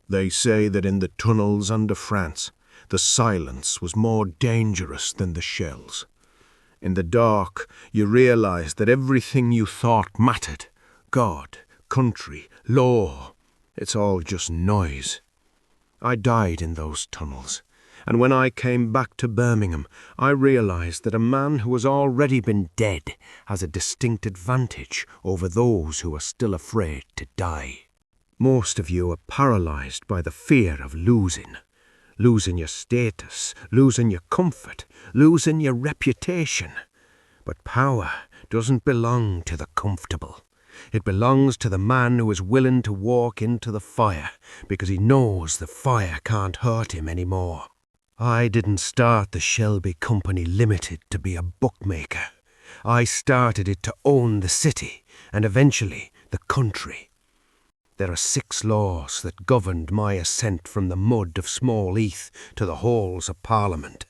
They say that in the tunnels under France, the silence was more dangerous than the shells. In the dark, you realize that everything you thought mattered, God, country, law, it's all just noise. I died in those tunnels, and when I came back to Birmingham, I realized that a man who has already been dead has a distinct advantage over those who are still afraid to die. Most of you are paralyzed by the fear of losing your status, losing your comfort, losing your reputation. But power doesn't belong to the comfortable. It belongs to the man who is willing to walk into the fire because he knows the fire can't hurt him anymore. I didn't start the Shelby Company Limited to be a bookmaker. I started it to own the city and eventually the country. There are 6 laws that governed my ascent from the mud of Small Heath to the halls of Parliament.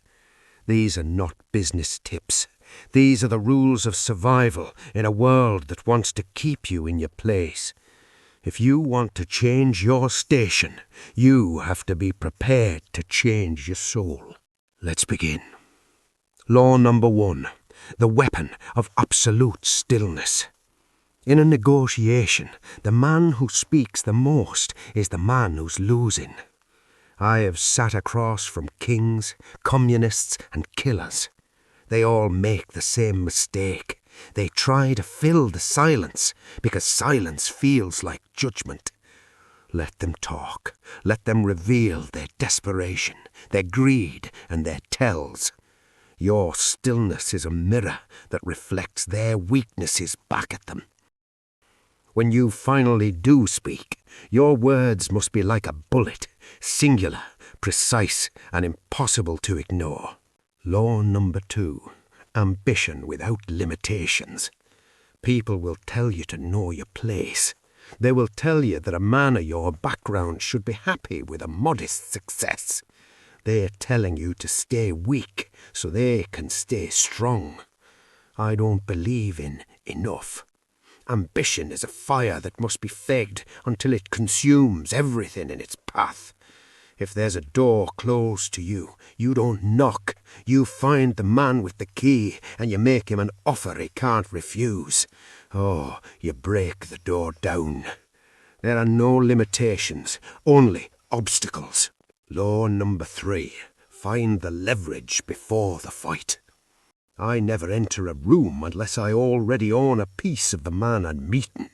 These are not business tips. These are the rules of survival in a world that wants to keep you in your place. If you want to change your station, you have to be prepared to change your soul. Let's begin. Law number 1. The weapon of absolute stillness. In a negotiation, the man who speaks the most is the man who's losing. I have sat across from kings, communists, and killers. They all make the same mistake. They try to fill the silence because silence feels like judgment. Let them talk. Let them reveal their desperation, their greed, and their tells. Your stillness is a mirror that reflects their weaknesses back at them. When you finally do speak, your words must be like a bullet, singular, precise, and impossible to ignore. Law number 2. Ambition without limitations. People will tell you to know your place. They will tell you that a man of your background should be happy with a modest success. They're telling you to stay weak so they can stay strong. I don't believe in enough. Ambition is a fire that must be fed until it consumes everything in its path. If there's a door closed to you, you don't knock. You find the man with the key and you make him an offer he can't refuse. Oh, you break the door down. There are no limitations, only obstacles. Law number 3. Find the leverage before the fight. I never enter a room unless I already own a piece of the man I'm meeting.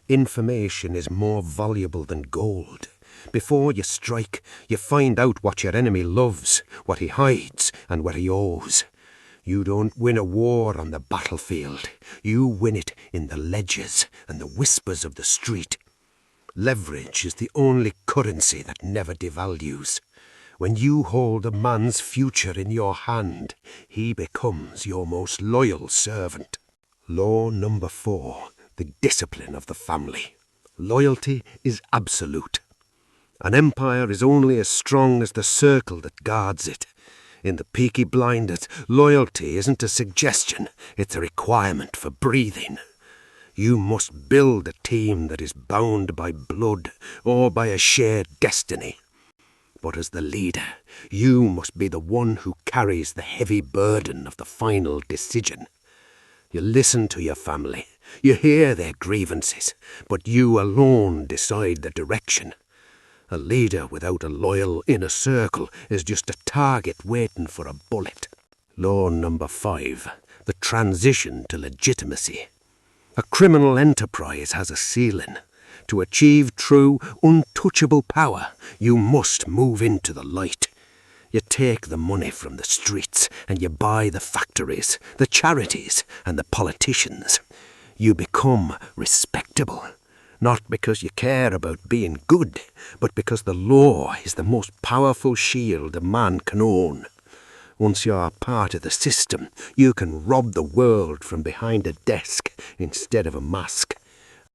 Information is more valuable than gold. Before you strike, you find out what your enemy loves, what he hides, and what he owes. You don't win a war on the battlefield. You win it in the ledges and the whispers of the street. Leverage is the only currency that never devalues. When you hold a man's future in your hand, he becomes your most loyal servant. Law number 4. The discipline of the family. Loyalty is absolute. An empire is only as strong as the circle that guards it. In the Peaky Blinders, loyalty isn't a suggestion, it's a requirement for breathing. You must build a team that is bound by blood or by a shared destiny. But as the leader, you must be the one who carries the heavy burden of the final decision. You listen to your family, you hear their grievances, but you alone decide the direction. A leader without a loyal inner circle is just a target waiting for a bullet. Law number 5. The transition to legitimacy. A criminal enterprise has a ceiling. To achieve true, untouchable power, you must move into the light. You take the money from the streets and you buy the factories, the charities, and the politicians. You become respectable. Not because you care about being good, but because the law is the most powerful shield a man can own. Once you are part of the system, you can rob the world from behind a desk instead of a mask.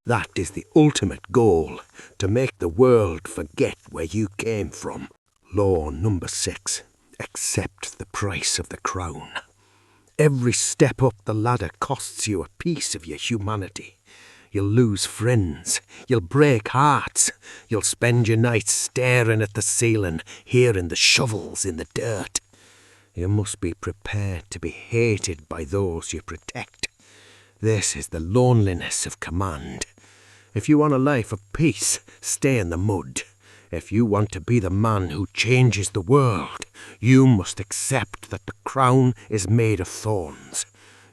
That is the ultimate goal, to make the world forget where you came from. Law number 6. Accept the price of the crown. Every step up the ladder costs you a piece of your humanity. You'll lose friends. You'll break hearts. You'll spend your nights staring at the ceiling, hearing the shovels in the dirt. You must be prepared to be hated by those you protect. This is the loneliness of command. If you want a life of peace, stay in the mud. If you want to be the man who changes the world, you must accept that the crown is made of thorns.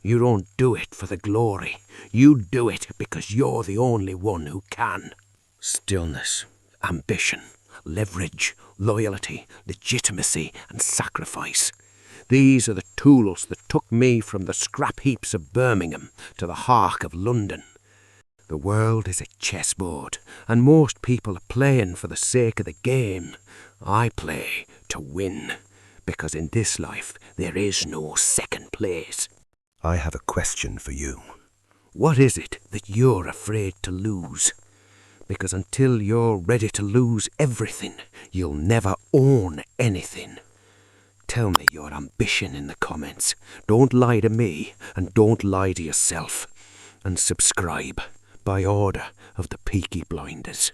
You don't do it for the glory. You do it because you're the only one who can. Stillness, ambition, leverage, loyalty, legitimacy, and sacrifice. These are the tools that took me from the scrap heaps of Birmingham to the heart of London. The world is a chessboard, and most people are playing for the sake of the game. I play to win, because in this life there is no second place. I have a question for you. What is it that you're afraid to lose? Because until you're ready to lose everything, you'll never own anything. Tell me your ambition in the comments. Don't lie to me, and don't lie to yourself. And subscribe by order of the Peaky Blinders.